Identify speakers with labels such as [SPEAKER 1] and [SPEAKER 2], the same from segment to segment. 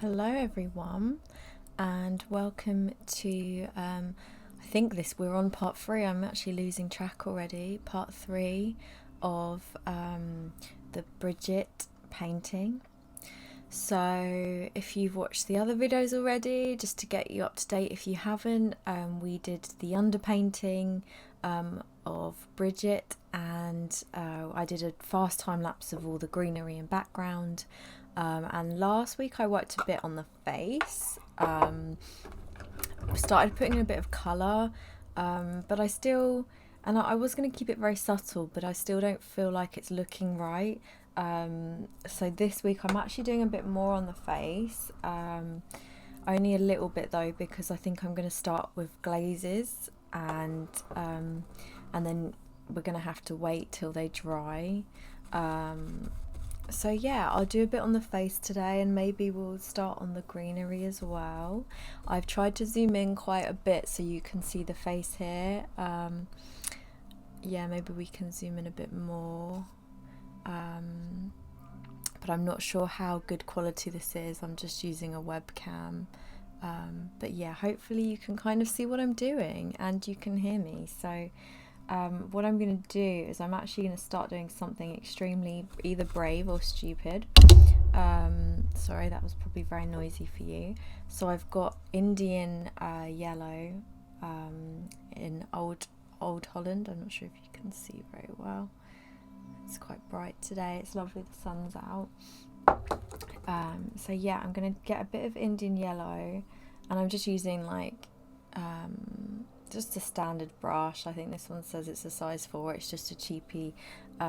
[SPEAKER 1] Hello everyone and welcome to I think we're on part 3. I'm actually losing track already. Part 3 of the Brigid painting. So if you've watched the other videos already, just to get you up to date, if you haven't, we did the underpainting of Brigid, and I did a fast time lapse of all the greenery and background. And last week I worked a bit on the face. Started putting in a bit of colour, but I still, and I was going to keep it very subtle, but I still don't feel like it's looking right. So this week I'm actually doing a bit more on the face, only a little bit though, because I think I'm going to start with glazes, and then we're going to have to wait till they dry. So yeah, I'll do a bit on the face today, and maybe we'll start on the greenery as well. I've tried to zoom in quite a bit so you can see the face here. Yeah, maybe we can zoom in a bit more. But I'm not sure how good quality this is. I'm just using a webcam. But yeah, hopefully you can kind of see what I'm doing and you can hear me. So what I'm going to do is I'm actually going to start doing something extremely either brave or stupid. Sorry, that was probably very noisy for you. So I've got Indian yellow in Old Holland. I'm not sure if you can see very well. It's quite bright today. It's lovely, the sun's out. So yeah, I'm going to get a bit of Indian yellow, and I'm just using like just a standard brush. I think this one says it's a size 4. It's just a cheapy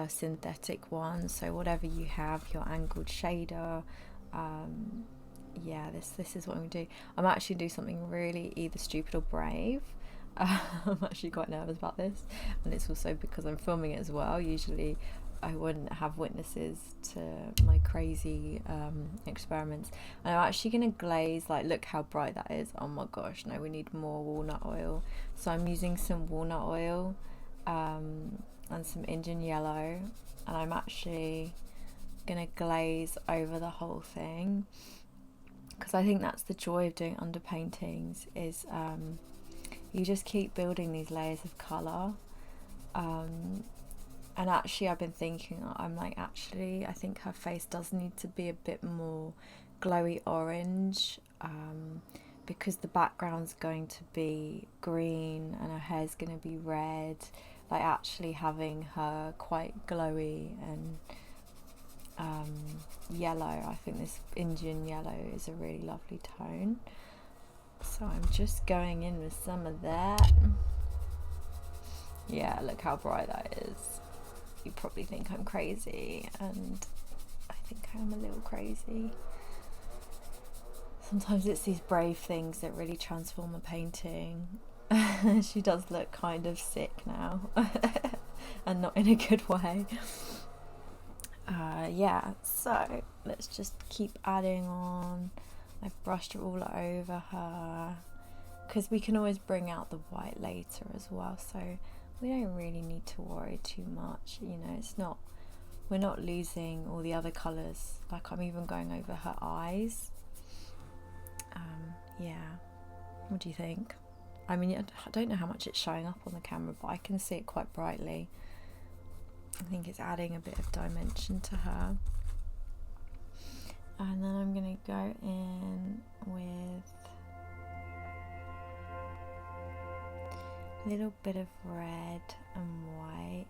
[SPEAKER 1] synthetic one, so whatever you have, your angled shader. Yeah, this is what I'm gonna do. I'm actually doing something really either stupid or brave. I'm actually quite nervous about this, and it's also because I'm filming it as well. Usually I wouldn't have witnesses to my crazy experiments. And I'm actually going to glaze, like, look how bright that is. Oh my gosh, no, we need more walnut oil. So I'm using some walnut oil and some Indian yellow, and I'm actually going to glaze over the whole thing, because I think that's the joy of doing underpaintings, is you just keep building these layers of colour. And actually I've been thinking, I'm like, actually I think her face does need to be a bit more glowy orange, because the background's going to be green and her hair's going to be red. Like, actually having her quite glowy and yellow, I think this Indian yellow is a really lovely tone. So I'm just going in with some of that. Yeah, look how bright that is. You probably think I'm crazy, and I think I'm a little crazy. Sometimes it's these brave things that really transform a painting. She does look kind of sick now, and not in a good way. Yeah, so let's just keep adding on. I've brushed it all over her, because we can always bring out the white later as well, so we don't really need to worry too much. You know, it's not, we're not losing all the other colours. Like, I'm even going over her eyes. Yeah, what do you think? I mean, I don't know how much it's showing up on the camera, but I can see it quite brightly. I think it's adding a bit of dimension to her. And then I'm going to go in with a little bit of red and white.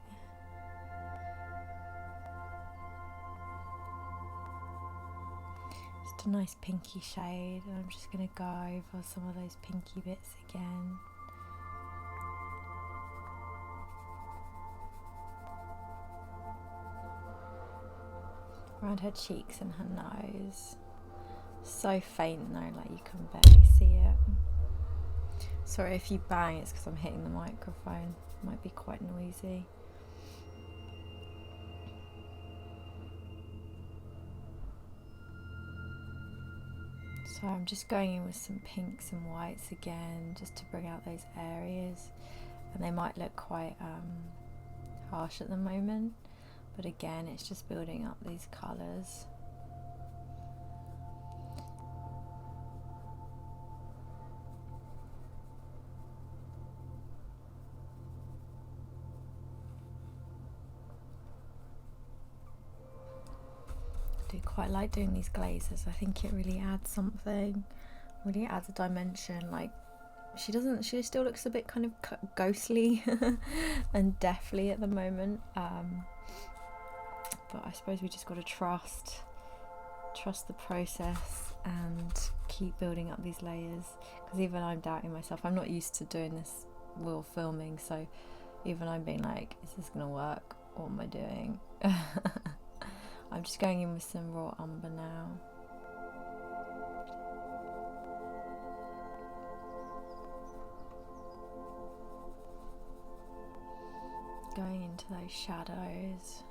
[SPEAKER 1] Just a nice pinky shade, and I'm just going to go over some of those pinky bits again. Around her cheeks and her nose. So faint though, like you can barely see it. Sorry if you bang, it's because I'm hitting the microphone. It might be quite noisy. So I'm just going in with some pinks and whites again, just to bring out those areas. And they might look quite harsh at the moment, but again, it's just building up these colours. quite like doing these glazes. I think it really adds something, really adds a dimension. Like, she still looks a bit kind of ghostly and deathly at the moment, but I suppose we just got to trust the process and keep building up these layers, because even I'm doubting myself. I'm not used to doing this while filming, so even I'm being like, is this gonna work? What am I doing? I'm just going in with some raw umber now. Going into those shadows.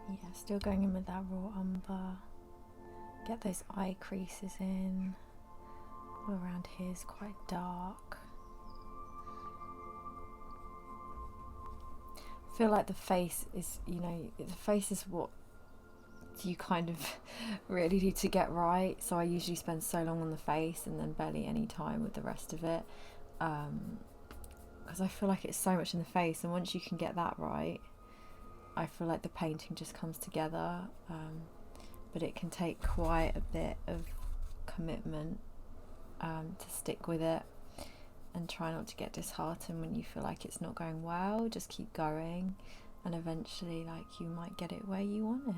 [SPEAKER 1] Yeah, still going in with that raw umber. Get those eye creases in. All around here is quite dark. I feel like the face is, the face is what you kind of really need to get right. So I usually spend so long on the face and then barely any time with the rest of it. Because I feel like it's so much in the face, and once you can get that right, I feel like the painting just comes together, but it can take quite a bit of commitment to stick with it, and try not to get disheartened when you feel like it's not going well. Just keep going, and eventually, like, you might get it where you want it.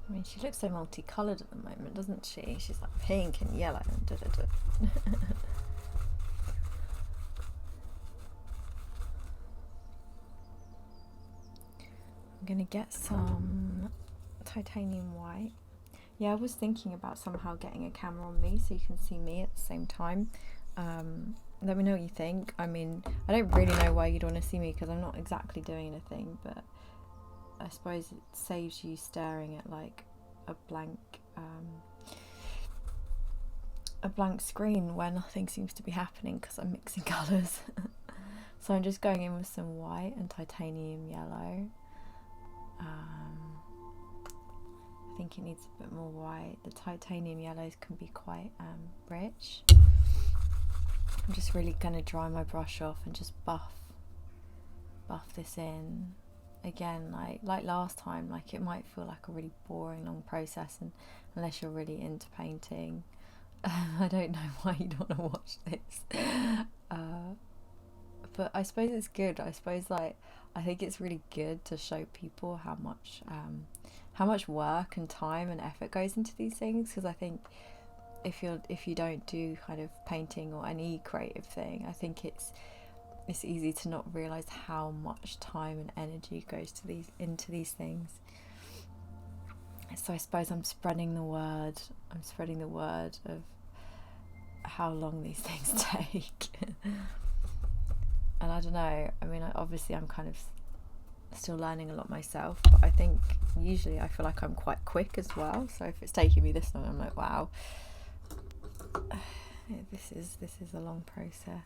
[SPEAKER 1] I mean, she looks so multicoloured at the moment, doesn't she? She's like pink and yellow and da-da-da. I'm gonna get some titanium white. Yeah, I was thinking about somehow getting a camera on me so you can see me at the same time. Let me know what you think. I mean, I don't really know why you'd want to see me, because I'm not exactly doing anything, but I suppose it saves you staring at like a blank screen where nothing seems to be happening because I'm mixing colours. So I'm just going in with some white and titanium yellow. I think it needs a bit more white. The titanium yellows can be quite rich. I'm just really going to dry my brush off and just buff this in. Again, like last time, like, it might feel like a really boring long process, and unless you're really into painting, I don't know why you'd want to watch this. But I suppose it's good. I suppose, like, I think it's really good to show people how much work and time and effort goes into these things, because I think if you don't do kind of painting or any creative thing, I think it's easy to not realise how much time and energy goes into these things. So I suppose I'm spreading the word of how long these things take. And I don't know, I mean, obviously I'm kind of still learning a lot myself, but I think usually I feel like I'm quite quick as well. So if it's taking me this long, I'm like, wow, this is a long process.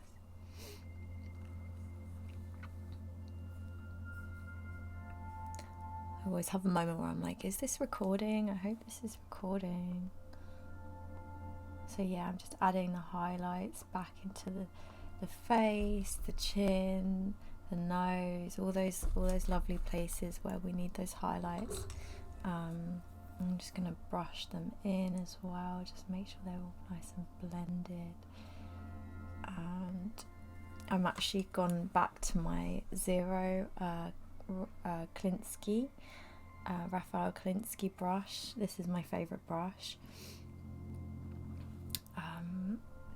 [SPEAKER 1] I always have a moment where I'm like, is this recording? I hope this is recording. So yeah, I'm just adding the highlights back into the face, the chin, the nose, all those lovely places where we need those highlights. I'm just going to brush them in as well, just make sure they're all nice and blended. And I'm actually gone back to my Zero Klinsky, Raphael Klinsky brush. This is my favourite brush.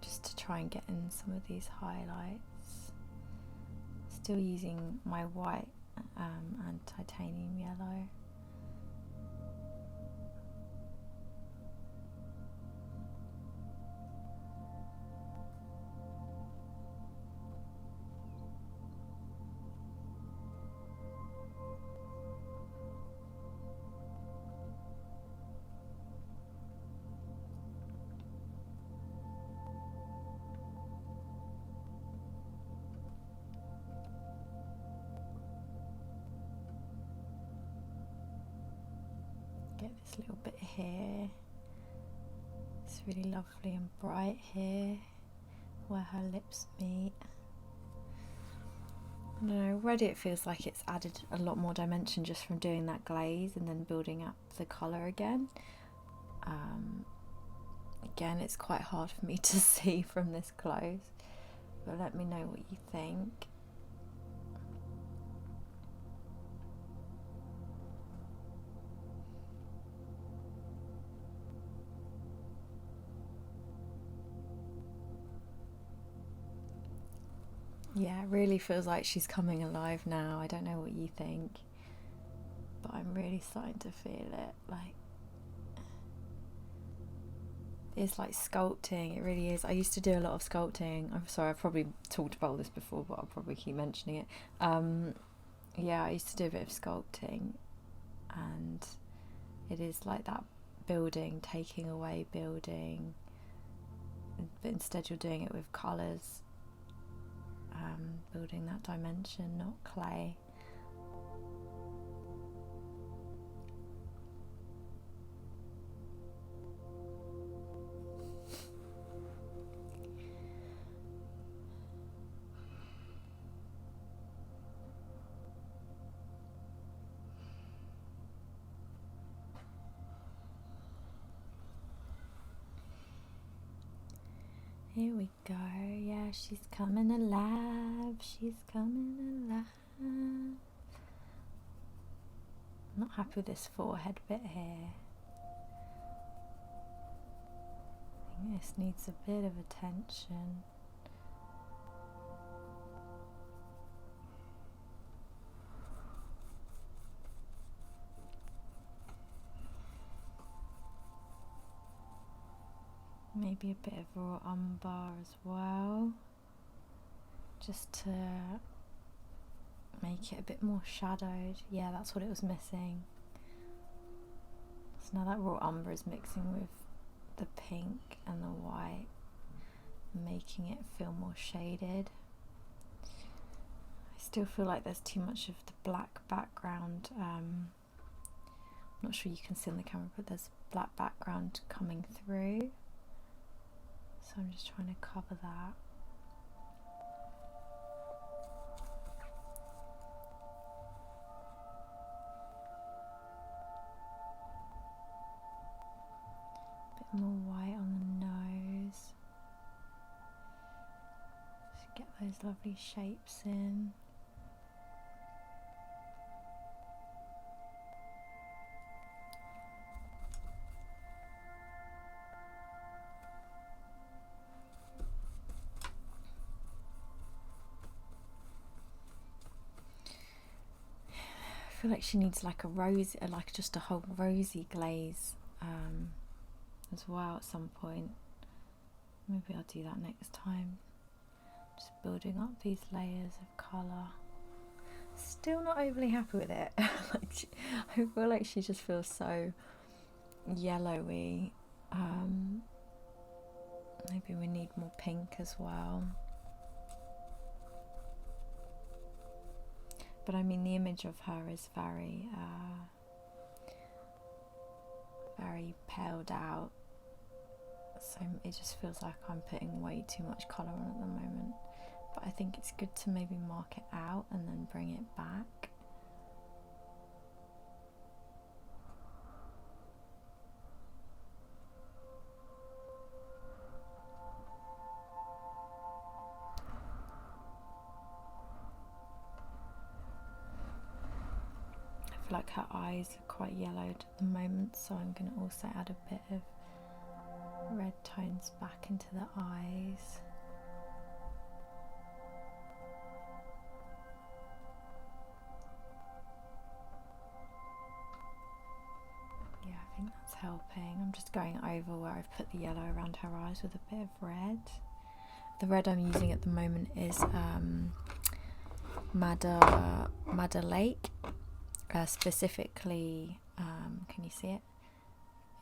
[SPEAKER 1] Just to try and get in some of these highlights. Still using my white and titanium yellow. this little bit here. It's really lovely and bright here where her lips meet. I don't know, already it feels like it's added a lot more dimension just from doing that glaze and then building up the colour again. Again, it's quite hard for me to see from this close, but let me know what you think. Yeah, it really feels like she's coming alive now. I don't know what you think, but I'm really starting to feel it. Like, it's like sculpting. It really is. I used to do a lot of sculpting. I'm sorry, I've probably talked about this before, but I'll probably keep mentioning it. Yeah, I used to do a bit of sculpting, and it is like that building, taking away building, but instead you're doing it with colours. Building that dimension, not clay. Here we go. Yeah, she's coming alive. She's coming alive. I'm not happy with this forehead bit here. I think this needs a bit of attention. Maybe a bit of raw umber as well, just to make it a bit more shadowed. Yeah, that's what it was missing. So now that raw umber is mixing with the pink and the white, making it feel more shaded. I still feel like there's too much of the black background. I'm not sure you can see on the camera, but there's black background coming through. So I'm just trying to cover that. A bit more white on the nose. Just get those lovely shapes in. I feel like she needs like a rose, like just a whole rosy glaze as well at some point. Maybe I'll do that next time. Just building up these layers of colour. Still not overly happy with it. I feel like she just feels so yellowy. Maybe we need more pink as well. But I mean, the image of her is very, very paled out. So it just feels like I'm putting way too much colour on at the moment. But I think it's good to maybe mark it out and then bring it back. I feel like her eyes are quite yellowed at the moment, so I'm going to also add a bit of red tones back into the eyes. Yeah, I think that's helping. I'm just going over where I've put the yellow around her eyes with a bit of red. The red I'm using at the moment is Madder Lake. Specifically, can you see it?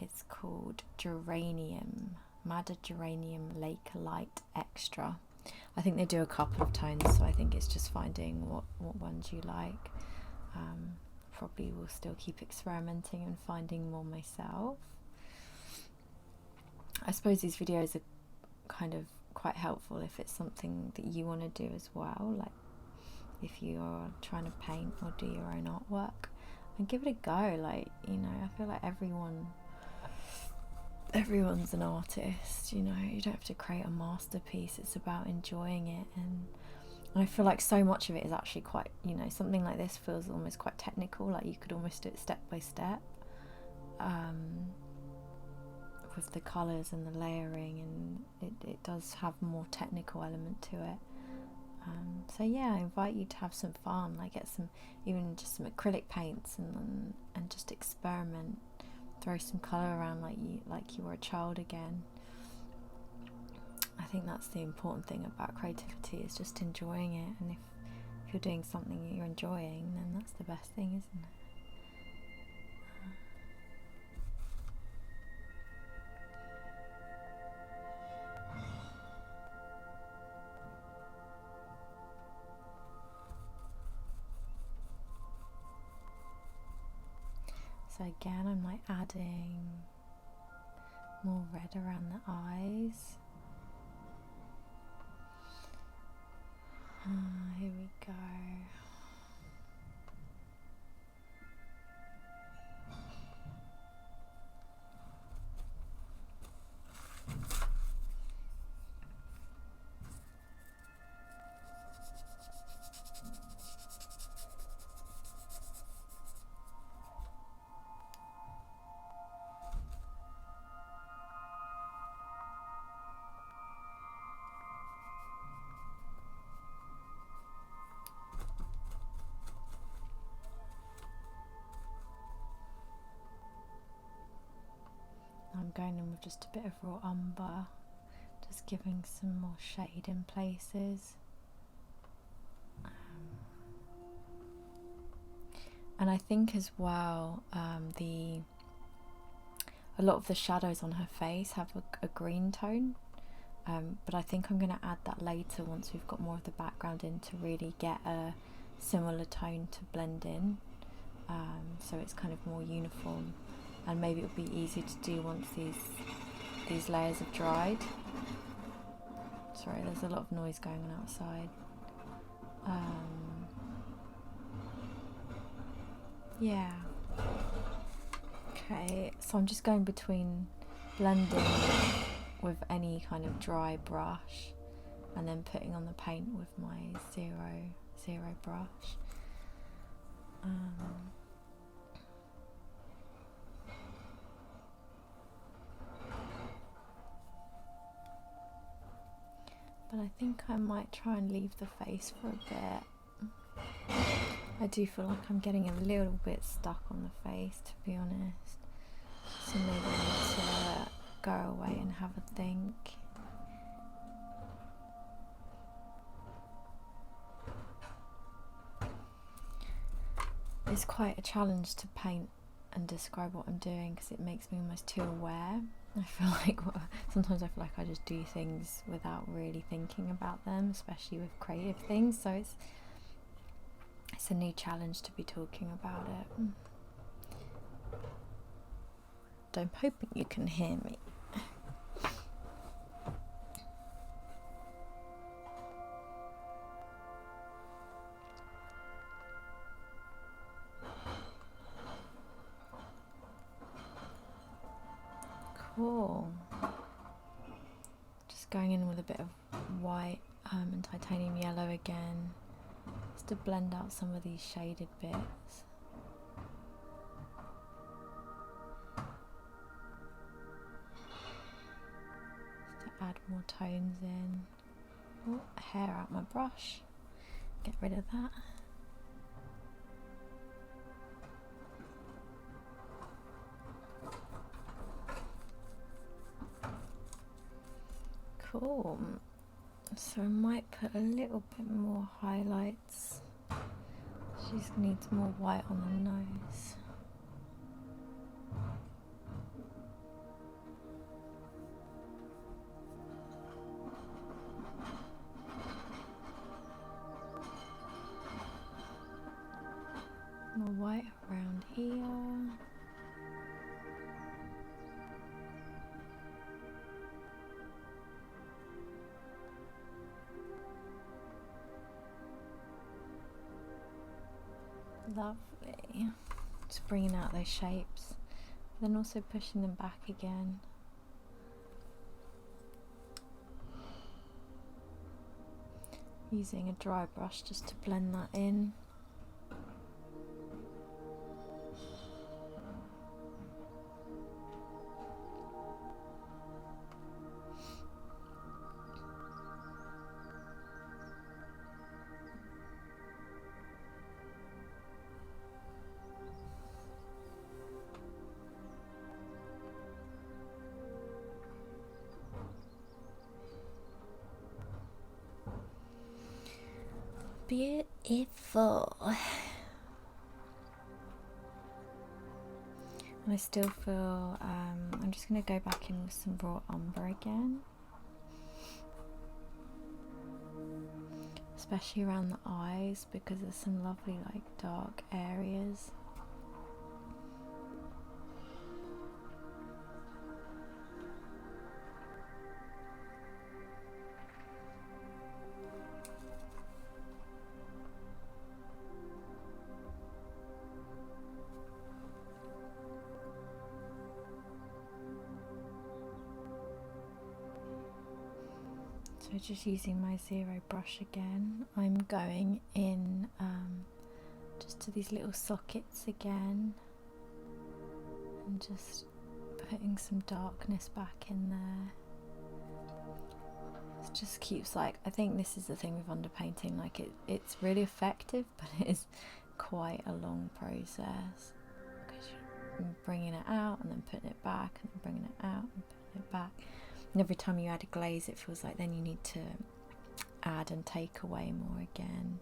[SPEAKER 1] It's called Geranium, Madder Geranium Lake Light Extra. I think they do a couple of tones, so I think it's just finding what ones you like. probably will still keep experimenting and finding more myself. I suppose these videos are kind of quite helpful if it's something that you want to do as well, like if you're trying to paint or do your own artwork, and give it a go. Like, you know, I feel like everyone's an artist, you know. You don't have to create a masterpiece, it's about enjoying it. And I feel like so much of it is actually quite, you know, something like this feels almost quite technical, like you could almost do it step by step, with the colours and the layering, and it does have more technical element to it. So yeah, I invite you to have some fun, like get some, even just some acrylic paints, and just experiment, throw some colour around like you were a child again. I think that's the important thing about creativity, is just enjoying it, and if you're doing something that you're enjoying, then that's the best thing, isn't it? So again, I'm like adding more red around the eyes. Here we go. I'm going in with just a bit of raw umber, just giving some more shade in places. And I think as well, a lot of the shadows on her face have a green tone, but I think I'm going to add that later once we've got more of the background in, to really get a similar tone to blend in, so it's kind of more uniform, and maybe it'll be easy to do once these layers have dried. Sorry, there's a lot of noise going on outside. Yeah. Okay, so I'm just going between blending with any kind of dry brush and then putting on the paint with my zero brush. But I think I might try and leave the face for a bit. I do feel like I'm getting a little bit stuck on the face, to be honest. So maybe I need to go away and have a think. It's quite a challenge to paint and describe what I'm doing, because it makes me almost too aware. I feel like sometimes I feel like I just do things without really thinking about them, especially with creative things. So it's a new challenge to be talking about it. I'm hoping you can hear me. Cool. Just going in with a bit of white and titanium yellow again, just to blend out some of these shaded bits. Just to add more tones in. Oh, hair out my brush. Get rid of that. Cool. So I might put a little bit more highlights. She just needs more white on the nose. More white around here. Lovely. Just bringing out those shapes, then also pushing them back again. Using a dry brush just to blend that in. Beautiful. And I still feel I'm just going to go back in with some raw umber again, especially around the eyes because there's some lovely like dark areas. So just using my zero brush again, I'm going in just to these little sockets again and just putting some darkness back in there. It just keeps, like, I think this is the thing with underpainting, like it's really effective, but it is quite a long process because you're bringing it out and then putting it back and then bringing it out and putting it back. And every time you add a glaze, it feels like then you need to add and take away more again.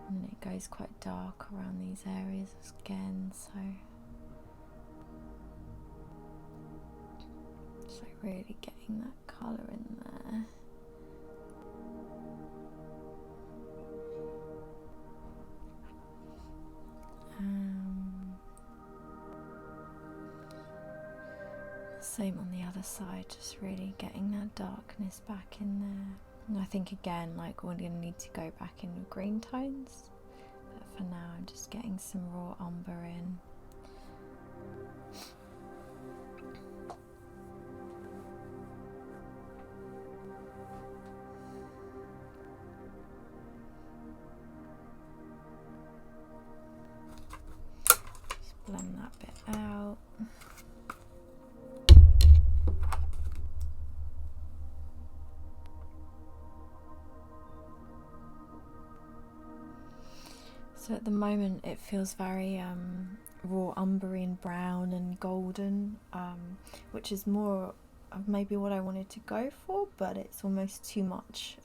[SPEAKER 1] And it goes quite dark around these areas again, so really getting that colour in there. Same on the other side, just really getting that darkness back in there. And I think again, like, we're going to need to go back in with green tones, but for now I'm just getting some raw umber in. Just blend that bit out. So at the moment it feels very raw umbery and brown and golden, which is more of maybe what I wanted to go for, but it's almost too much.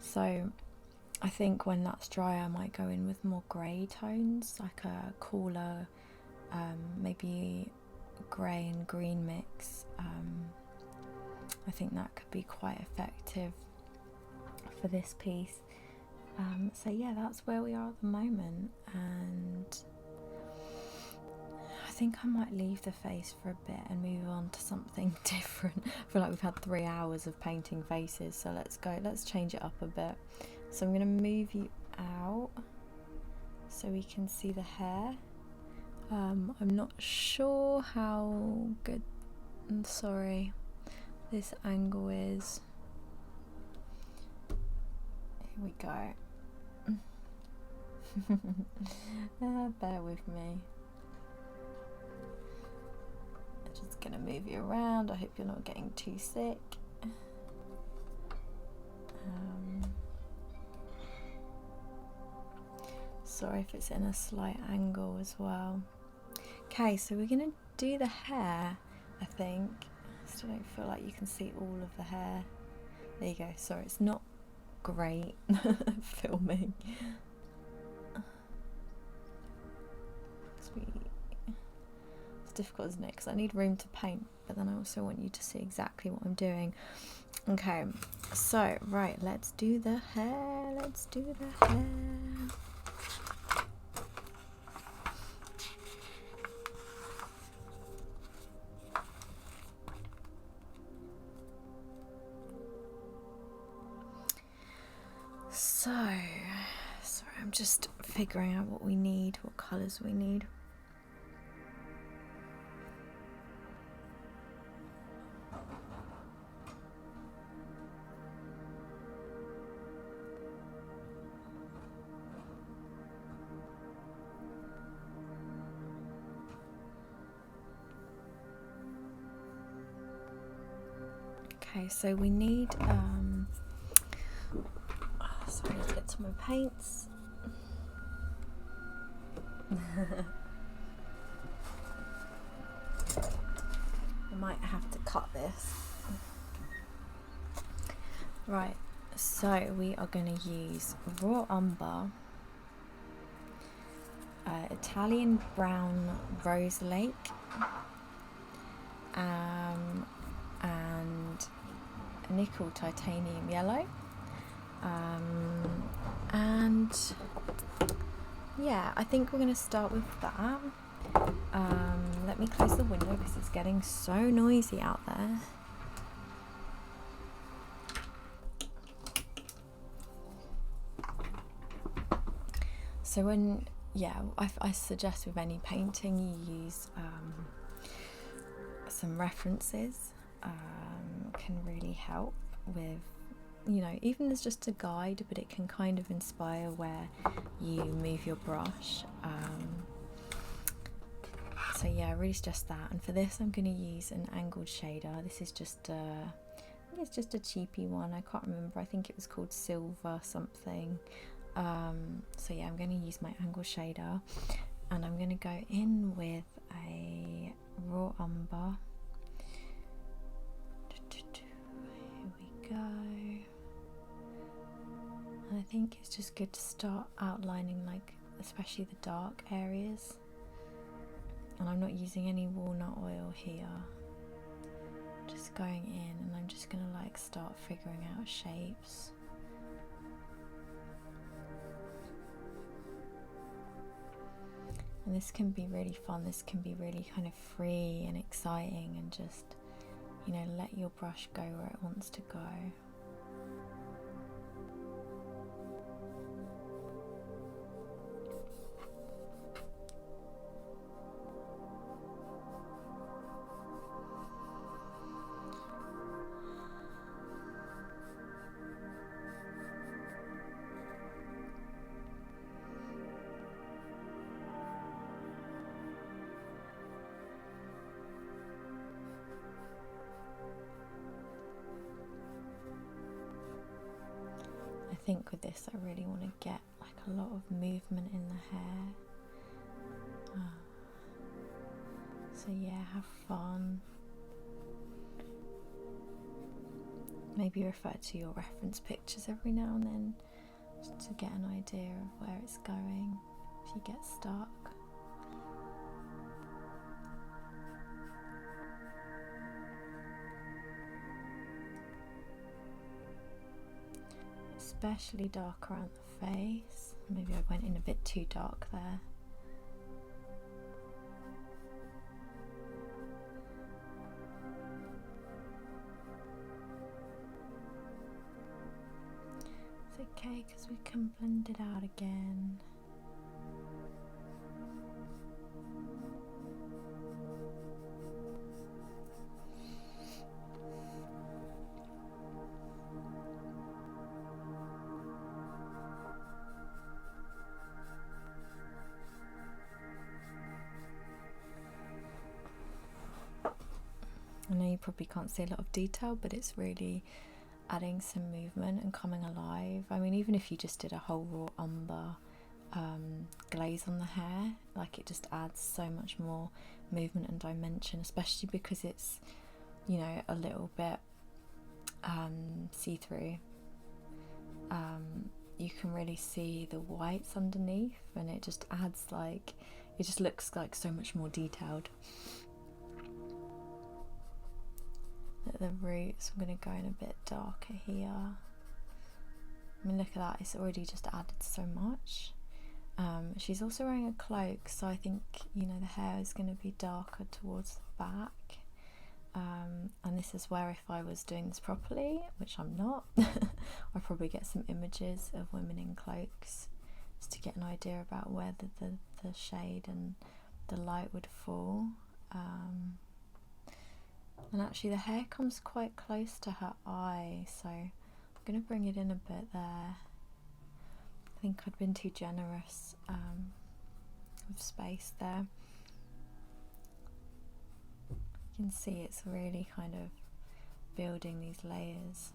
[SPEAKER 1] So I think when that's dry I might go in with more grey tones, like a cooler, maybe grey and green mix. I think that could be quite effective for this piece. So yeah, that's where we are at the moment, and I think I might leave the face for a bit and move on to something different. I feel like we've had 3 hours of painting faces, so let's change it up a bit. So I'm going to move you out so we can see the hair. I'm not sure how good, I'm sorry, this angle is. Here we go. Bear with me. I'm just gonna move you around. I hope you're not getting too sick. Sorry if it's in a slight angle as well. Okay, so we're gonna do the hair, I think. I still don't feel like you can see all of the hair. There you go. Sorry, it's not great filming. It's difficult, isn't it? Because I need room to paint but then I also want you to see exactly what I'm doing. Okay, so right, let's do the hair. Let's do the hair. So, sorry, I'm just figuring out what we need, what colours we need. Okay, so we need, sorry, let's get some of my paints. I might have to cut this. Right, so we are going to use raw umber, Italian brown rose lake, and nickel titanium yellow, and yeah, I think we're going to start with that. Let me close the window because it's getting so noisy out there. So when, yeah, I suggest with any painting you use some references. Can really help with, you know, even as just a guide, but it can kind of inspire where you move your brush. So yeah, I really suggest that. And for this I'm going to use an angled shader. This is just it's just a cheapy one. I can't remember, I think it was called Silver something. So yeah, I'm going to use my angle shader, and I'm going to go in with a raw umber. Here we go. And I think it's just good to start outlining, like, especially the dark areas. And I'm not using any walnut oil here. Just going in, and I'm just going to like start figuring out shapes. And this can be really fun, this can be really kind of free and exciting, and just, you know, let your brush go where it wants to go. I think with this I really want to get like a lot of movement in the hair. So yeah, have fun. Maybe refer to your reference pictures every now and then, just to get an idea of where it's going if you get stuck. Especially dark around the face. Maybe I went in a bit too dark there. It's okay, because we can blend it out again. I know you probably can't see a lot of detail, but it's really adding some movement and coming alive. I mean, even if you just did a whole raw umber glaze on the hair, like, it just adds so much more movement and dimension, especially because it's, you know, a little bit see-through. You can really see the whites underneath, and it just adds, like, it just looks like so much more detailed. at the roots. I'm going to go in a bit darker here. I mean, look at that, it's already just added so much. She's also wearing a cloak, so I think, you know, the hair is going to be darker towards the back. And this is where, if I was doing this properly, which I'm not, I'd probably get some images of women in cloaks just to get an idea about where the shade and the light would fall. And actually the hair comes quite close to her eye, so I'm going to bring it in a bit there. I think I'd been too generous with space there. You can see it's really kind of building these layers.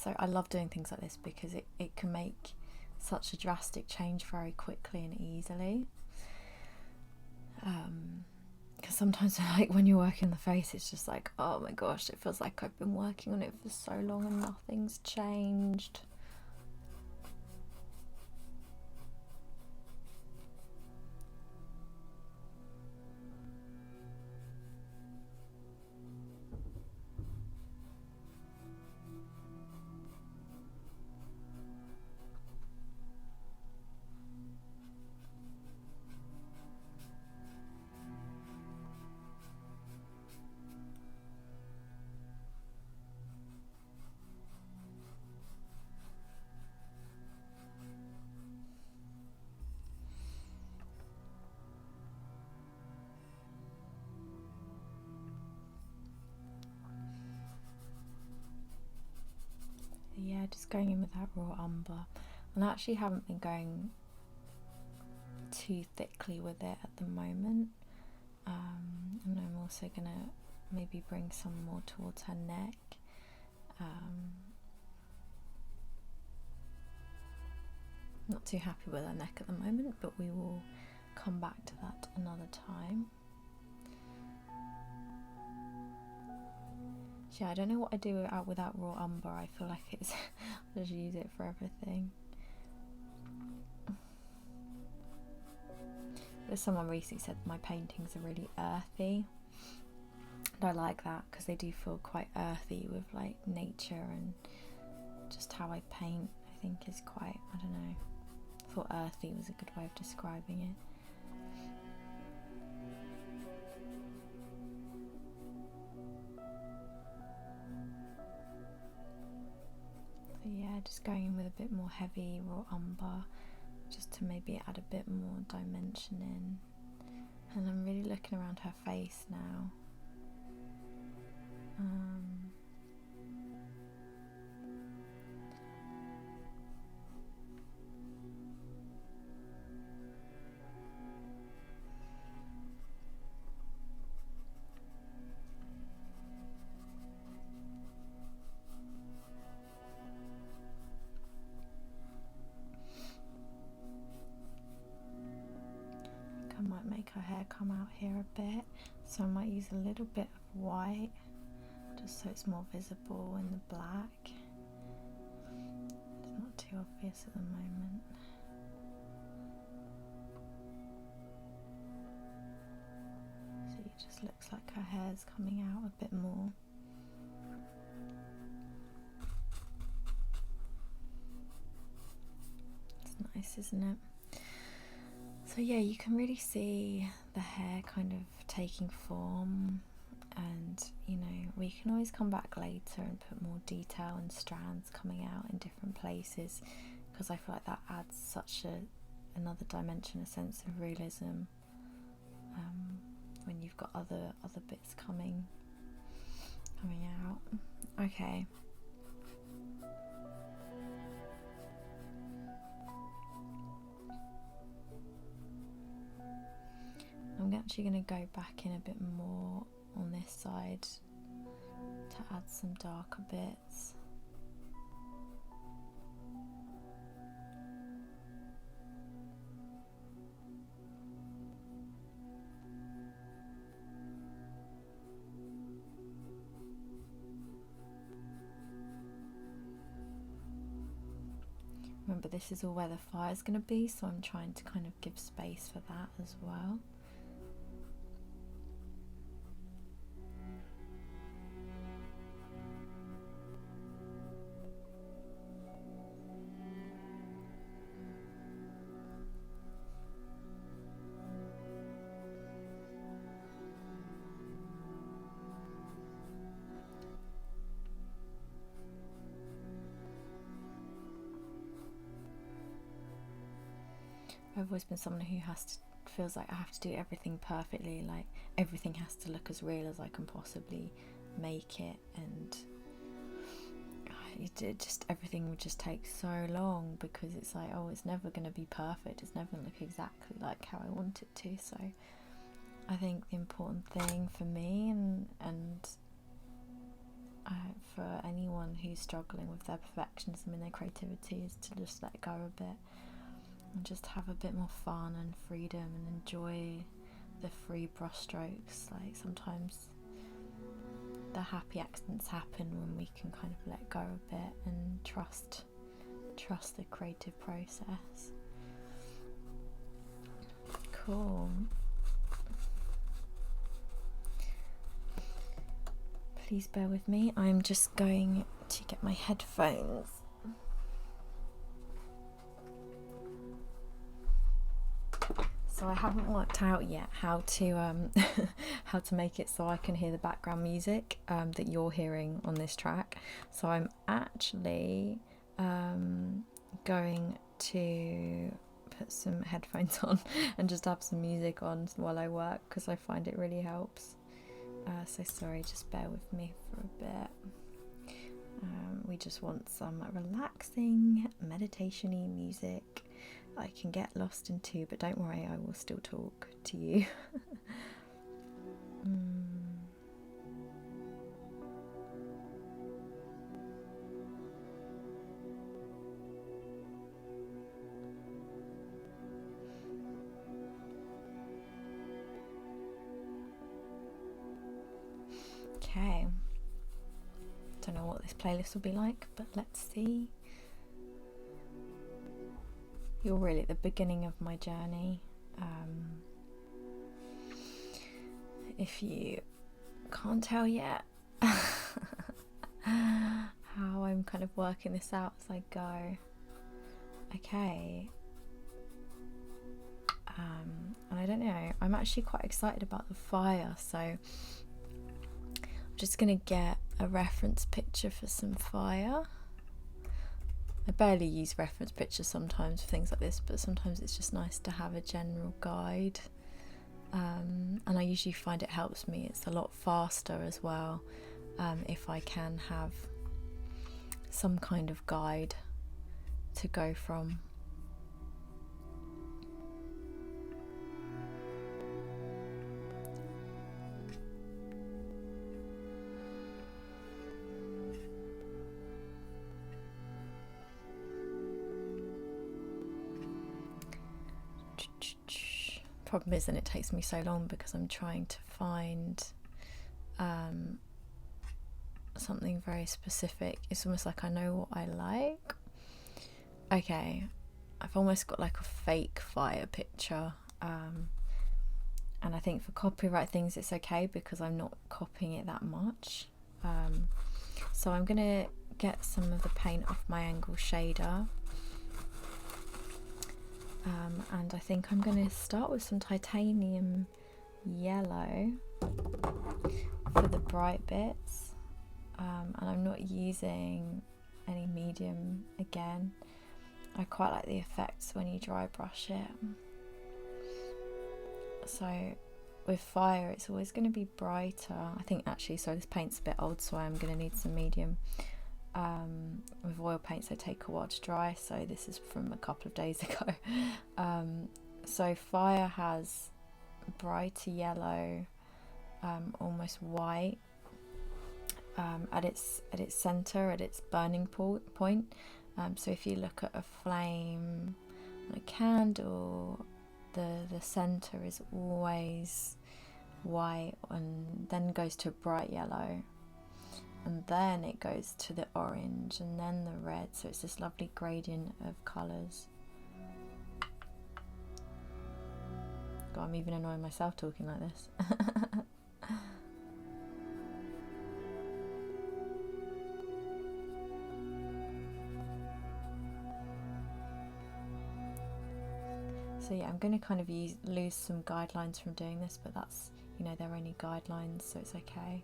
[SPEAKER 1] I love doing things like this because it can make such a drastic change very quickly and easily. Because sometimes, like, when you're working on the face, it's just like, oh my gosh, it feels like I've been working on it for so long and nothing's changed. Yeah, just going in with that raw umber. And I actually haven't been going too thickly with it at the moment. And I'm also going to maybe bring some more towards her neck. Not too happy with her neck at the moment, but we will come back to that another time. Yeah, I don't know what I do without raw umber. I feel like it's I just use it for everything. But someone recently said my paintings are really earthy, and I like that because they do feel quite earthy with like nature, and just how I paint I think is quite, I don't know, I thought earthy was a good way of describing it. So yeah, just going in with a bit more heavy raw umber, just to maybe add a bit more dimension in. And I'm really looking around her face now. I might make her hair come out here a bit, so I might use a little bit of white just so it's more visible in the black. It's not too obvious at the moment. So it just looks like her hair's coming out a bit more. It's nice, isn't it? So yeah, you can really see the hair kind of taking form, and you know, we can always come back later and put more detail and strands coming out in different places, because I feel like that adds such another dimension, a sense of realism, when you've got other bits coming out. Okay. I'm actually going to go back in a bit more on this side to add some darker bits. Remember, this is all where the fire's going to be, so I'm trying to kind of give space for that as well. I've always been someone who feels like I have to do everything perfectly, like everything has to look as real as I can possibly make it, and everything would just take so long because it's like, oh, it's never going to be perfect, it's never going to look exactly like how I want it to. So I think the important thing for me and for anyone who's struggling with their perfectionism and their creativity is to just let go a bit and just have a bit more fun and freedom and enjoy the free brush strokes. Like, sometimes the happy accidents happen when we can kind of let go a bit and trust the creative process. Cool. Please bear with me. I'm just going to get my headphones. So I haven't worked out yet how to how to make it so I can hear the background music that you're hearing on this track. So I'm actually going to put some headphones on and just have some music on while I work, because I find it really helps. So sorry, just bear with me for a bit. We just want some relaxing meditation-y music I can get lost into, but don't worry, I will still talk to you. Okay, don't know what this playlist will be like, but let's see. You're really at the beginning of my journey. If you can't tell yet how I'm kind of working this out as I go. Okay. And I don't know, I'm actually quite excited about the fire, so I'm just gonna get a reference picture for some fire. I barely use reference pictures sometimes for things like this, but sometimes it's just nice to have a general guide. And I usually find it helps me. It's a lot faster as well if I can have some kind of guide to go from. Problem is, then it takes me so long because I'm trying to find something very specific. It's almost like I know what I like. Okay, I've almost got like a fake fire picture, and I think for copyright things it's okay because I'm not copying it that much. So I'm gonna get some of the paint off my angle shader. And I think I'm going to start with some titanium yellow for the bright bits, and I'm not using any medium again. I quite like the effects when you dry brush it. So with fire it's always going to be brighter. I think actually, so this paint's a bit old, so I'm going to need some medium. With oil paints they take a while to dry, so this is from a couple of days ago. So fire has brighter yellow, almost white, at its center, at its burning point. So if you look at a flame on a candle, the center is always white and then goes to a bright yellow. and then it goes to the orange and then the red, so it's this lovely gradient of colours. God, I'm even annoying myself talking like this. So yeah, I'm going to kind of lose some guidelines from doing this, but that's, you know, they're only guidelines, so it's okay.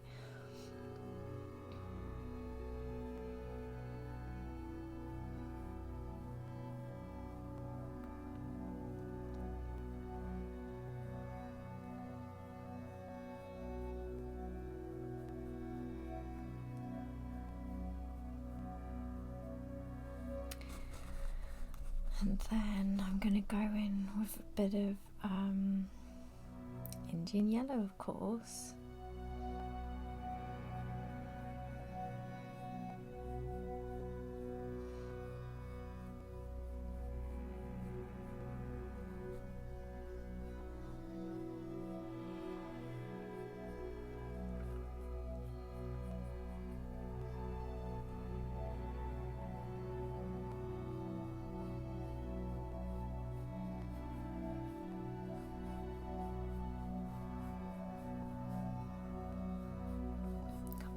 [SPEAKER 1] And then I'm going to go in with a bit of Indian yellow, of course.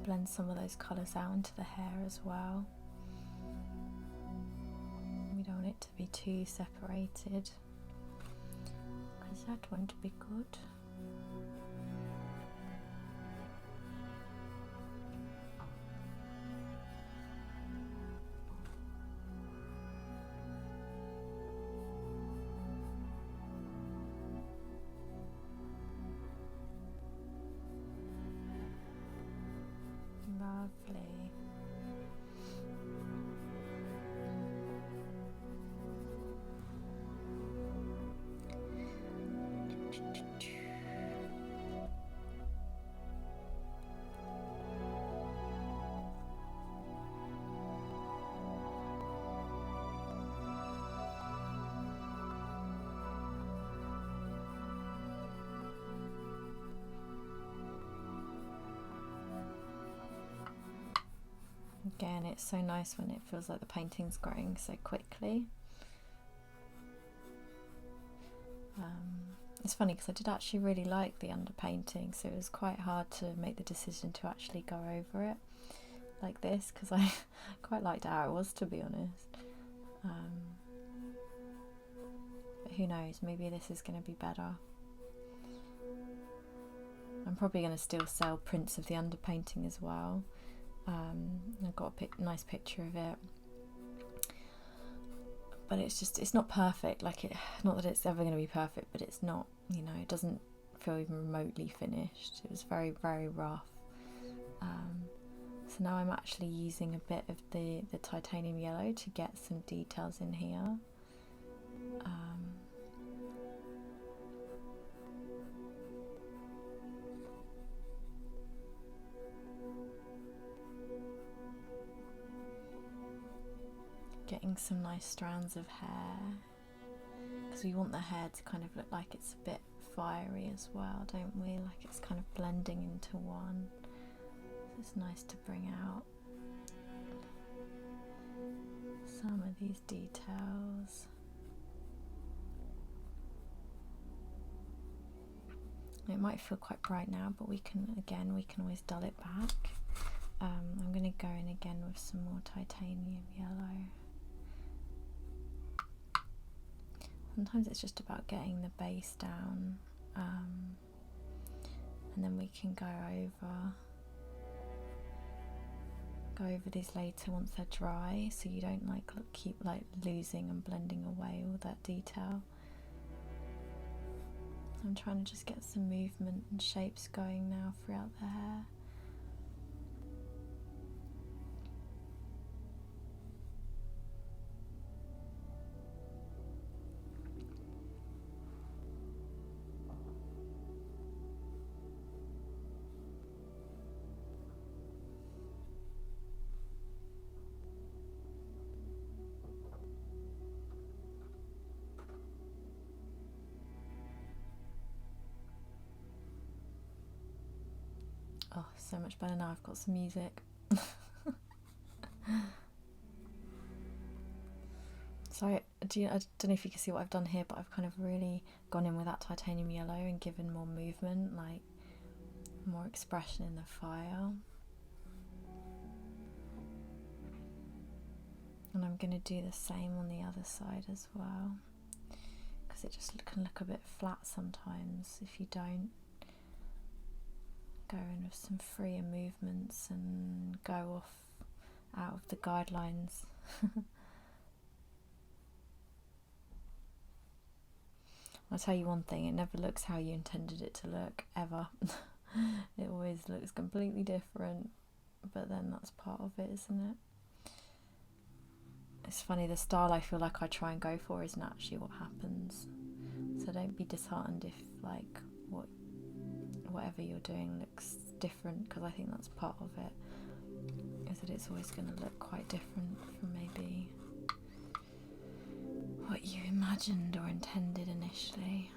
[SPEAKER 1] Blend some of those colours out into the hair as well. We don't want it to be too separated, because that won't be good. Lovely. Again, it's so nice when it feels like the painting's growing so quickly. It's funny because I did actually really like the underpainting, so it was quite hard to make the decision to actually go over it like this, because I quite liked how it was, to be honest. But who knows, maybe this is going to be better. I'm probably going to still sell prints of the underpainting as well. I've got a nice picture of it, but it's not perfect. Like, not that it's ever going to be perfect, but it's not, you know, it doesn't feel even remotely finished. It was very, very rough. So now I'm actually using a bit of the titanium yellow to get some details in here. Getting some nice strands of hair, because we want the hair to kind of look like it's a bit fiery as well, don't we? Like it's kind of blending into one. So it's nice to bring out some of these details. It might feel quite bright now, but we can always dull it back. I'm going to go in again with some more titanium yellow. Sometimes it's just about getting the base down, and then we can go over these later once they're dry, so you don't keep losing and blending away all that detail. I'm trying to just get some movement and shapes going now throughout the hair. Oh, so much better now I've got some music. So I don't know if you can see what I've done here, but I've kind of really gone in with that titanium yellow and given more movement, like more expression in the fire. And I'm going to do the same on the other side as well, because it just can look a bit flat sometimes if you don't go in with some freer movements and go off out of the guidelines. I'll tell you one thing, it never looks how you intended it to look, ever. It always looks completely different, but then that's part of it, isn't it? It's funny, the style I feel like I try and go for isn't actually what happens. So don't be disheartened if like whatever you're doing looks different, because I think that's part of it, is that it's always going to look quite different from maybe what you imagined or intended initially.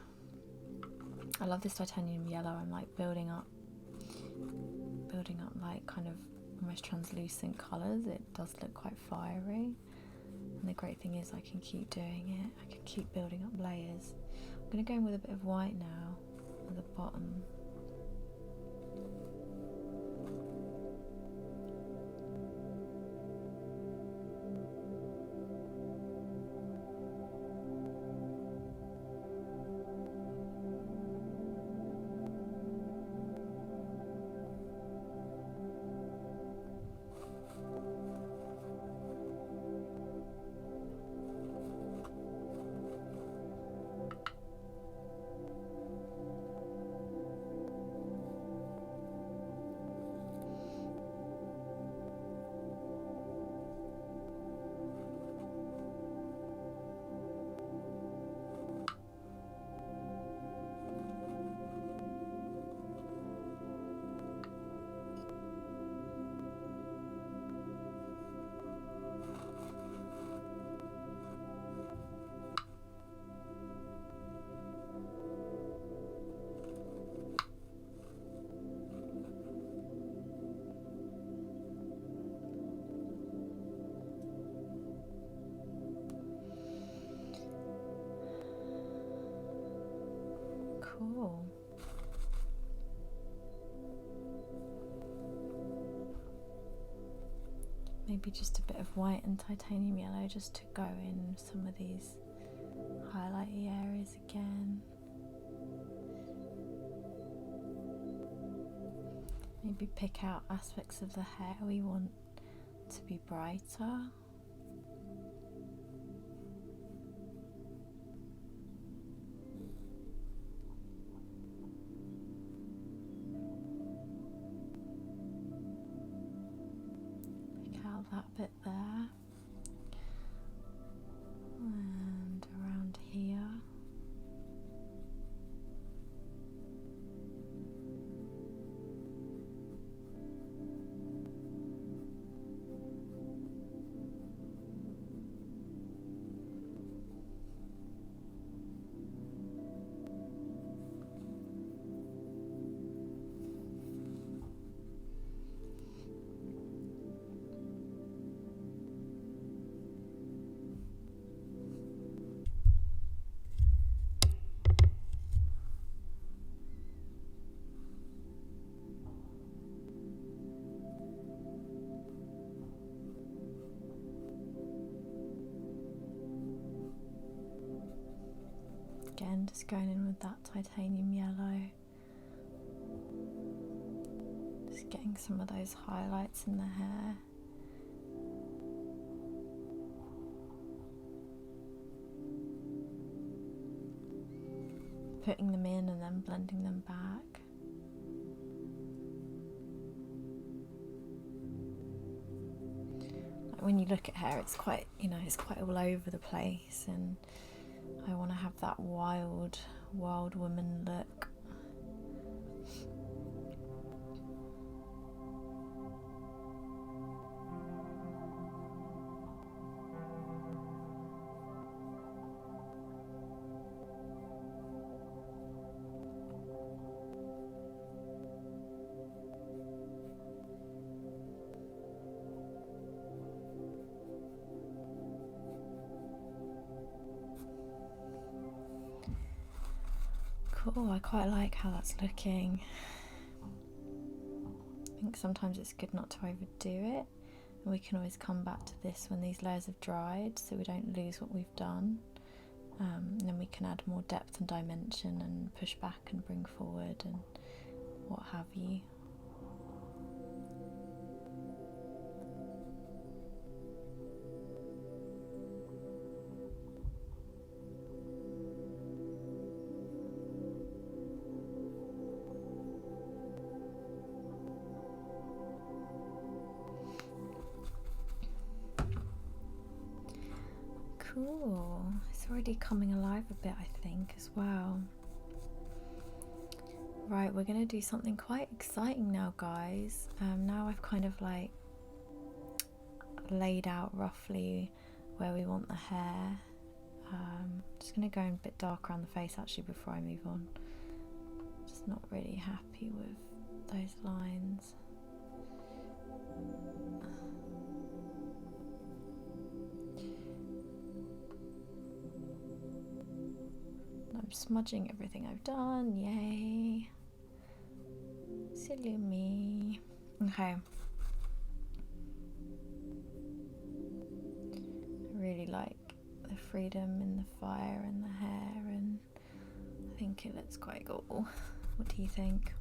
[SPEAKER 1] I love this titanium yellow. I'm like building up like kind of almost translucent colours. It does look quite fiery, and the great thing is I can keep doing it. I can keep building up layers. I'm going to go in with a bit of white now at the bottom. Cool. Maybe just a bit of white and titanium yellow just to go in some of these highlighty areas again. Maybe pick out aspects of the hair we want to be brighter. That bit there, and around here. Again, just going in with that titanium yellow. Just getting some of those highlights in the hair. Putting them in and then blending them back. Like when you look at hair, it's quite, it's quite all over the place, and I want to have that wild woman look. Oh, I quite like how that's looking. I think sometimes it's good not to overdo it, and we can always come back to this when these layers have dried so we don't lose what we've done. And then we can add more depth and dimension and push back and bring forward and what have you. Cool. It's already coming alive a bit, I think, as well. Right, we're going to do something quite exciting now, guys. Now I've kind of like laid out roughly where we want the hair. Just going to go in a bit darker around the face actually before I move on. Just not really happy with those lines. I'm smudging everything I've done, yay. Silly me. Okay. I really like the freedom in the fire and the hair, and I think it looks quite cool. What do you think?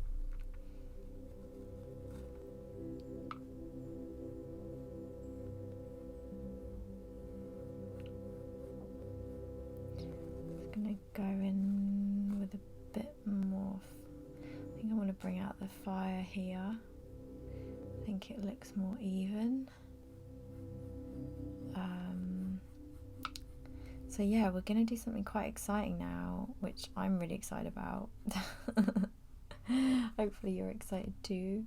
[SPEAKER 1] I'm gonna go in with a bit more. I think I want to bring out the fire here. I think it looks more even. So yeah, we're going to do something quite exciting now, which I'm really excited about. Hopefully you're excited too.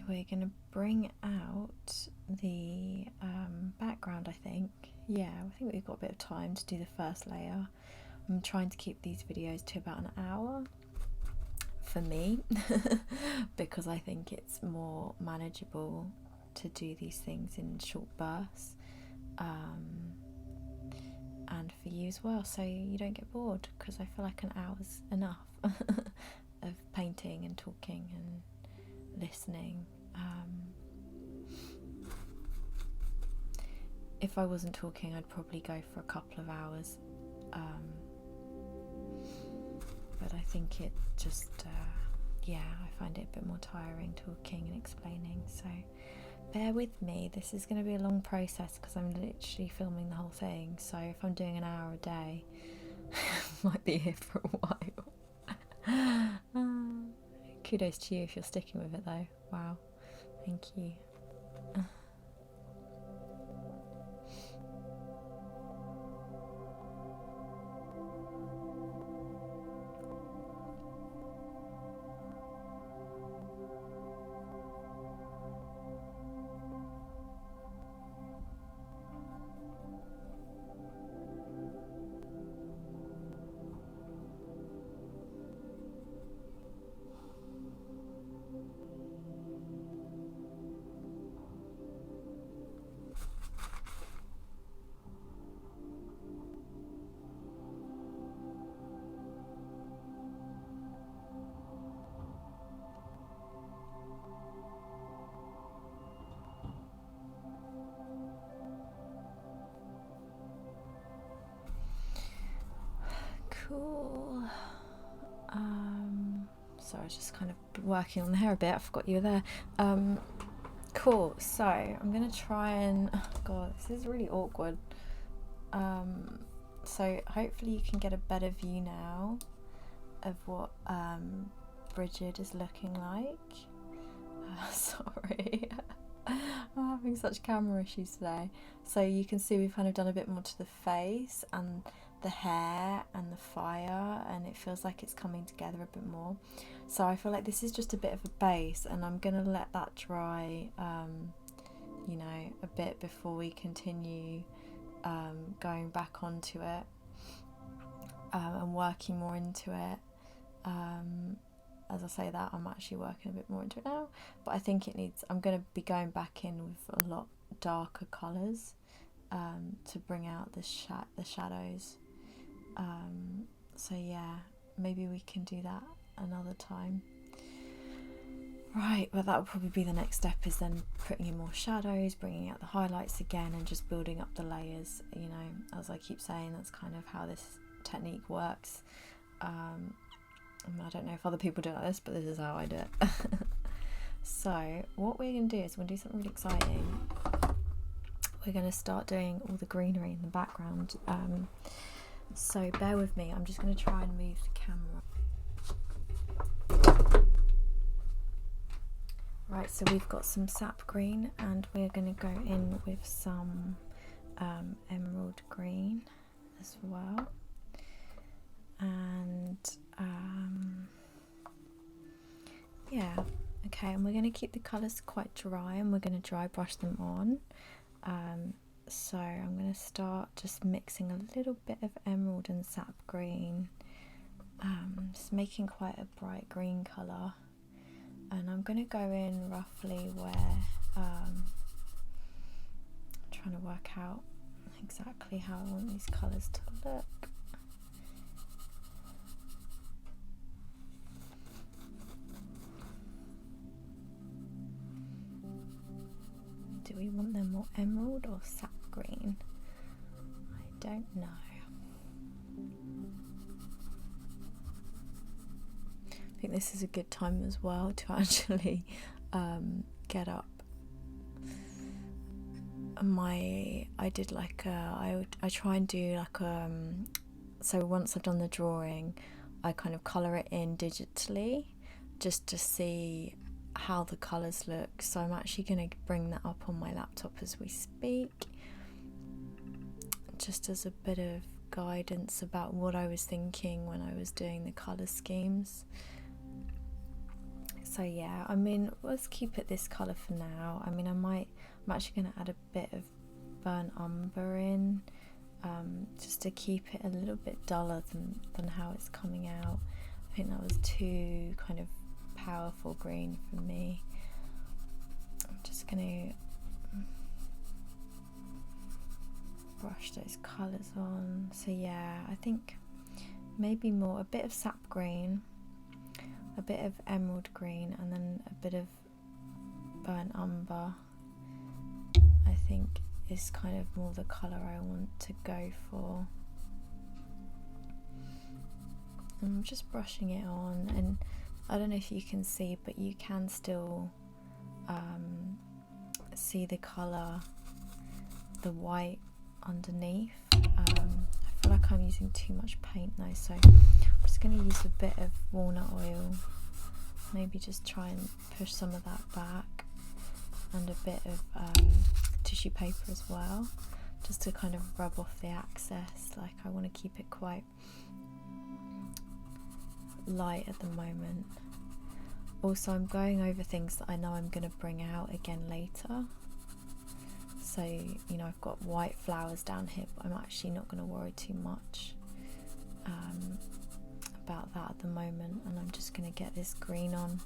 [SPEAKER 1] We're going to bring out the background, I think. Yeah, I think we've got a bit of time to do the first layer. I'm trying to keep these videos to about an hour for me because I think it's more manageable to do these things in short bursts, and for you as well, so you don't get bored, because I feel like an hour's enough of painting and talking and listening. If I wasn't talking, I'd probably go for a couple of hours, but I think it just yeah, I find it a bit more tiring talking and explaining, so bear with me. This is going to be a long process because I'm literally filming the whole thing, so if I'm doing an hour a day I might be here for a while. Kudos to you if you're sticking with it though. Wow, thank you. Cool. So I was just kind of working on the hair a bit. I forgot you were there. Cool. So I'm gonna try and, oh god, this is really awkward. So hopefully you can get a better view now of what Brigid is looking like. Sorry. I'm having such camera issues today. So you can see we've kind of done a bit more to the face and the hair and the fire, and it feels like it's coming together a bit more. So I feel like this is just a bit of a base, and I'm gonna let that dry you know, a bit before we continue going back onto it and working more into it. As I say that, I'm actually working a bit more into it now, but I think it needs, I'm going to be going back in with a lot darker colours to bring out the shadows So yeah, maybe we can do that another time. Right, well that will probably be the next step, is then putting in more shadows, bringing out the highlights again, and just building up the layers. You know, as I keep saying, that's kind of how this technique works. I don't know if other people do it like this, but this is how I do it. So what we're going to do is we're going to do something really exciting. We're going to start doing all the greenery in the background. So bear with me, I'm just going to try and move the camera. Right, so we've got some sap green, and we're going to go in with some emerald green as well. And yeah, okay, and we're going to keep the colours quite dry, and we're going to dry brush them on. So I'm going to start just mixing a little bit of emerald and sap green, just making quite a bright green colour. And I'm going to go in roughly where I'm trying to work out exactly how I want these colours to look. Do we want them more emerald or sap green? I don't know. I think this is a good time as well to actually get up I did like I try and do like so once I've done the drawing, I kind of colour it in digitally just to see how the colours look. So I'm actually going to bring that up on my laptop as we speak, just as a bit of guidance about what I was thinking when I was doing the colour schemes. So yeah, I mean, let's keep it this colour for now. I mean, I'm actually going to add a bit of burnt umber in, just to keep it a little bit duller than how it's coming out. I think that was too kind of powerful green for me. I'm just going to brush those colours on. So yeah, I think maybe more a bit of sap green, a bit of emerald green, and then a bit of burnt umber, I think is kind of more the colour I want to go for. I'm just brushing it on, and I don't know if you can see, but you can still see the colour, the white underneath. I feel like I'm using too much paint though, so I'm just going to use a bit of walnut oil, maybe just try and push some of that back, and a bit of tissue paper as well, just to kind of rub off the excess. Like, I want to keep it quite light at the moment. Also, I'm going over things that I know I'm going to bring out again later. So, you know, I've got white flowers down here, but I'm actually not going to worry too much about that at the moment, and I'm just going to get this green on.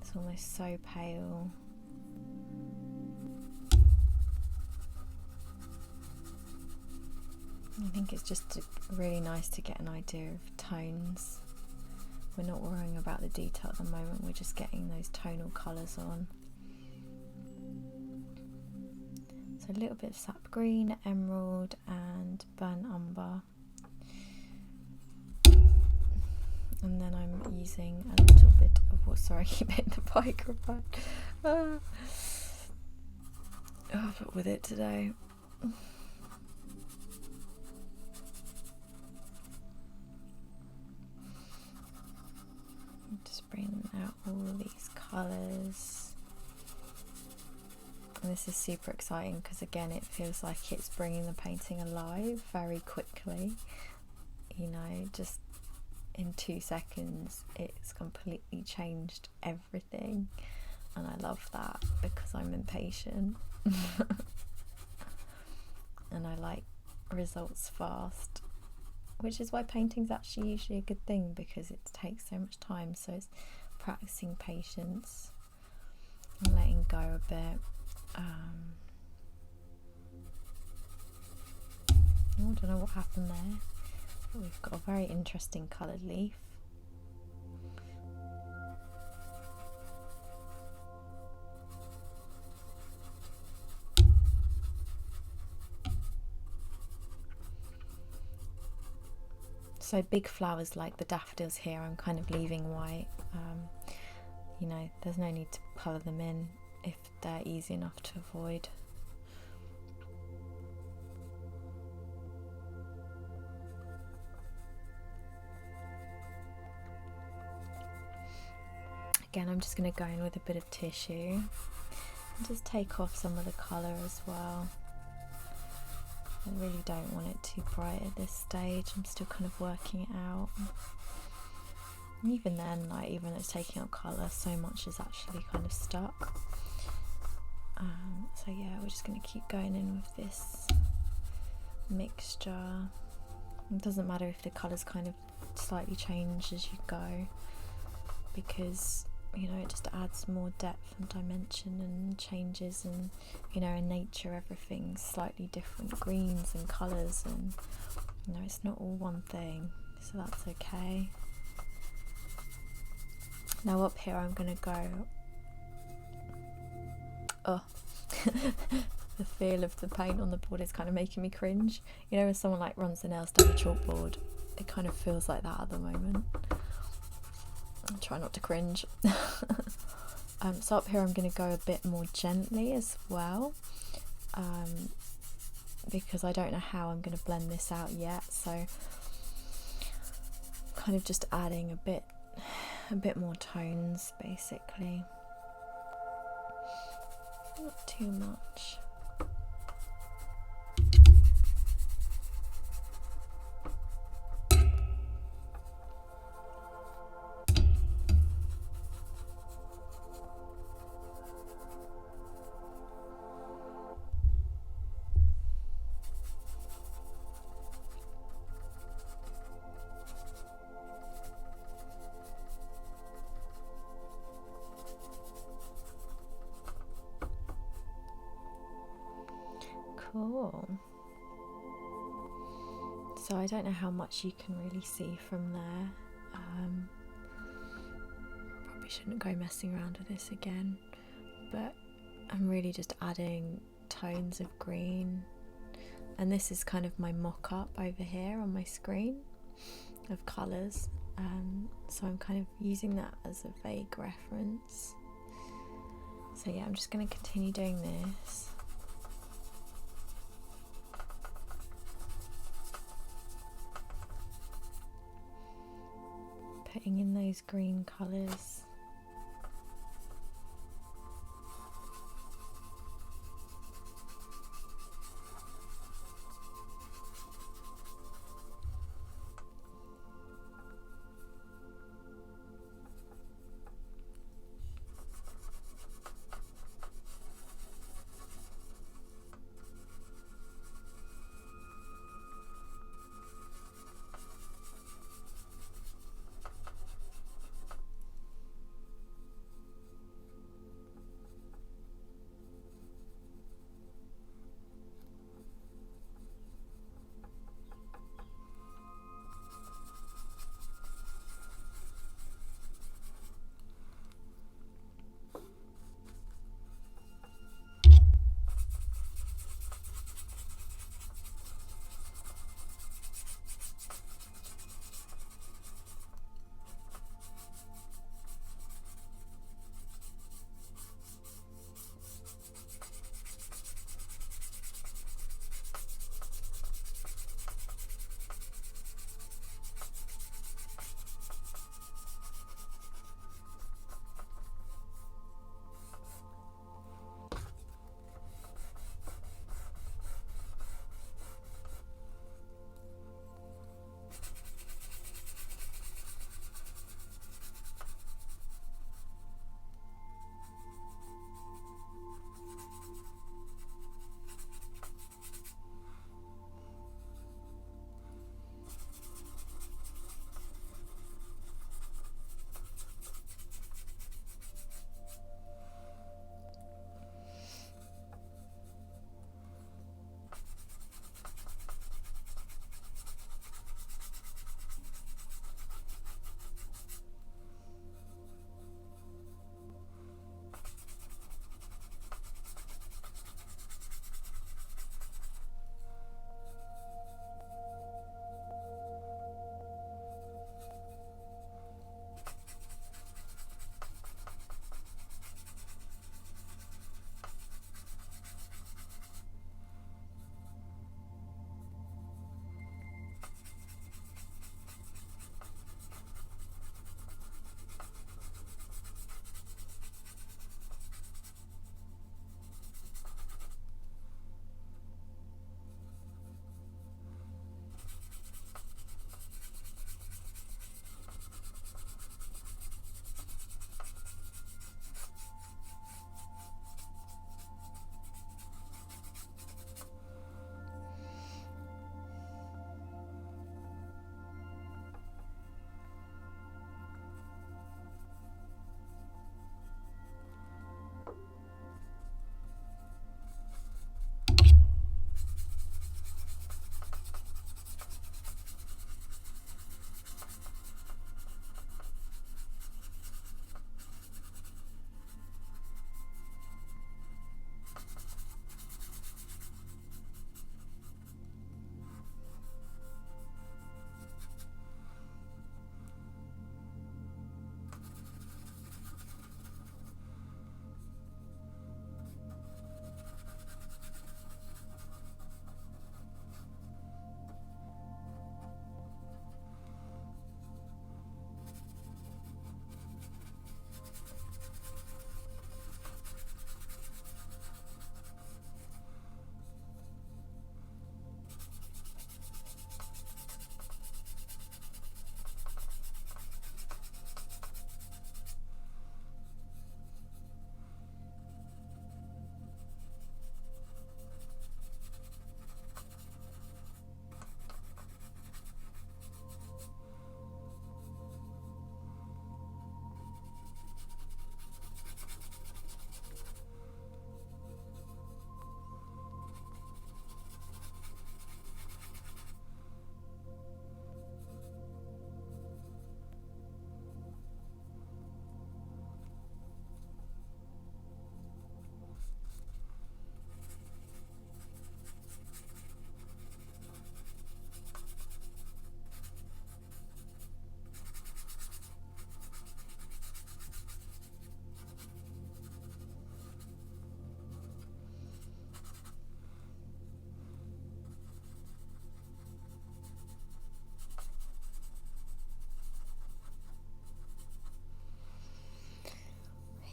[SPEAKER 1] It's almost so pale. I think it's just really nice to get an idea of tones. We're not worrying about the detail at the moment, we're just getting those tonal colours on. So a little bit of sap green, emerald and burnt umber. And then I'm using a little bit of what, sorry, I keep hitting the microphone. Oh, but with it today. Just bringing out all these colours. And this is super exciting because, again, it feels like it's bringing the painting alive very quickly. You know, just in 2 seconds it's completely changed everything, and I love that because I'm impatient and I like results fast, which is why painting's actually usually a good thing, because it takes so much time. So it's practicing patience and letting go a bit. Oh, I don't know what happened there, but we've got a very interesting coloured leaf. So big flowers like the daffodils here, I'm kind of leaving white. You know, there's no need to colour them in if they're easy enough to avoid. Again, I'm just going to go in with a bit of tissue and just take off some of the colour as well. I really don't want it too bright at this stage. I'm still kind of working it out. And even then, like, even it's taking out colour, so much is actually kind of stuck. So yeah, we're just going to keep going in with this mixture. It doesn't matter if the colours kind of slightly change as you go, because, you know, it just adds more depth and dimension and changes, and, you know, in nature everything's slightly different greens and colours, and, you know, it's not all one thing, so that's okay. Now up here I'm going to go, oh, the feel of the paint on the board is kind of making me cringe. You know, when someone like runs the nails down a chalkboard, it kind of feels like that at the moment. I'll try not to cringe. So up here I'm going to go a bit more gently as well, because I don't know how I'm going to blend this out yet, so kind of just adding a bit more tones basically, not too much. Cool. So I don't know how much you can really see from there. Probably shouldn't go messing around with this again, but I'm really just adding tones of green, and this is kind of my mock-up over here on my screen of colours, so I'm kind of using that as a vague reference. So yeah, I'm just going to continue doing this. Putting in those green colours.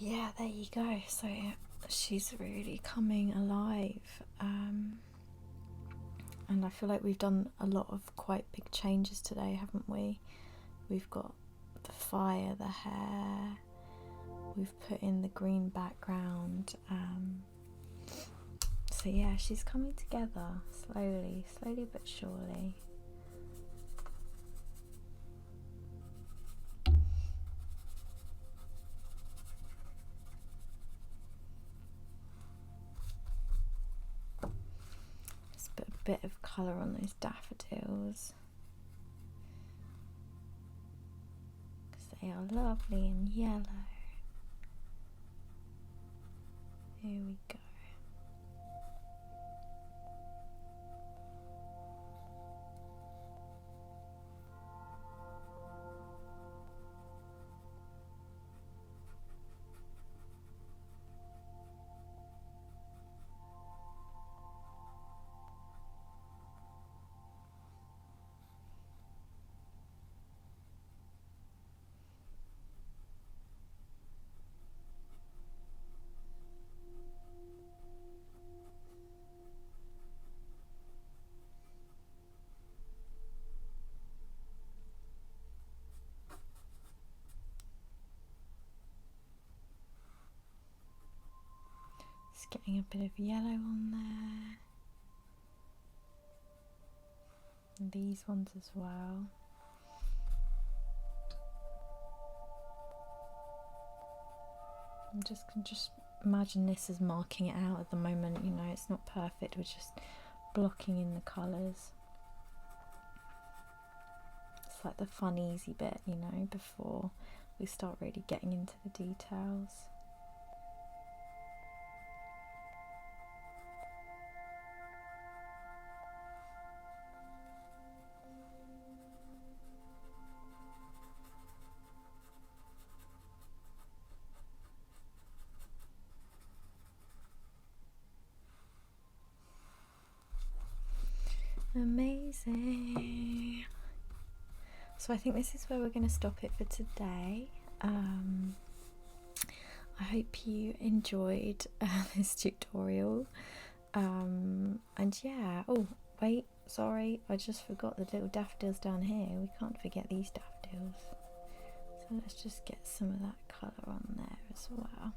[SPEAKER 1] yeah, there you go. So she's really coming alive, and I feel like we've done a lot of quite big changes today, haven't we? We've got the fire, the hair, we've put in the green background, so yeah, she's coming together slowly but surely. Let's put a bit of colour on those daffodils, because they are lovely and yellow. Here we go. Just getting a bit of yellow on there. And these ones as well. I'm just imagine this as marking it out at the moment, you know, it's not perfect, we're just blocking in the colours. It's like the fun easy bit, you know, before we start really getting into the details. Amazing. So I think this is where we're going to stop it for today. I hope you enjoyed this tutorial, and yeah, oh wait, sorry, I just forgot the little daffodils down here. We can't forget these daffodils, so let's just get some of that colour on there as well.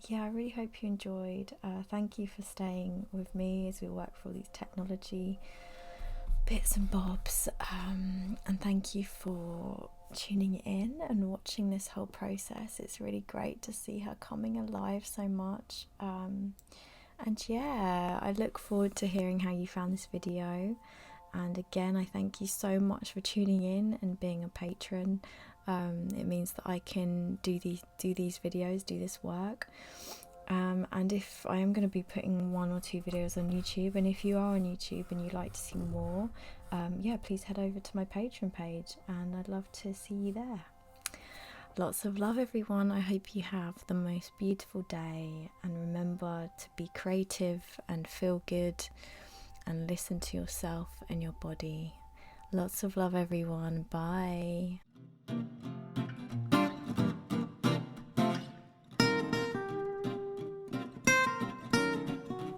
[SPEAKER 1] Yeah, I really hope you enjoyed. Thank you for staying with me as we work through all these technology bits and bobs, and thank you for tuning in and watching this whole process. It's really great to see her coming alive so much, and yeah, I look forward to hearing how you found this video. And again, I thank you so much for tuning in and being a patron. It means that I can do these videos, do this work. And if I am going to be putting 1 or 2 videos on YouTube, and if you are on YouTube and you'd like to see more, yeah, please head over to my Patreon page, and I'd love to see you there. Lots of love, everyone. I hope you have the most beautiful day, and remember to be creative and feel good and listen to yourself and your body. Lots of love, everyone. Bye.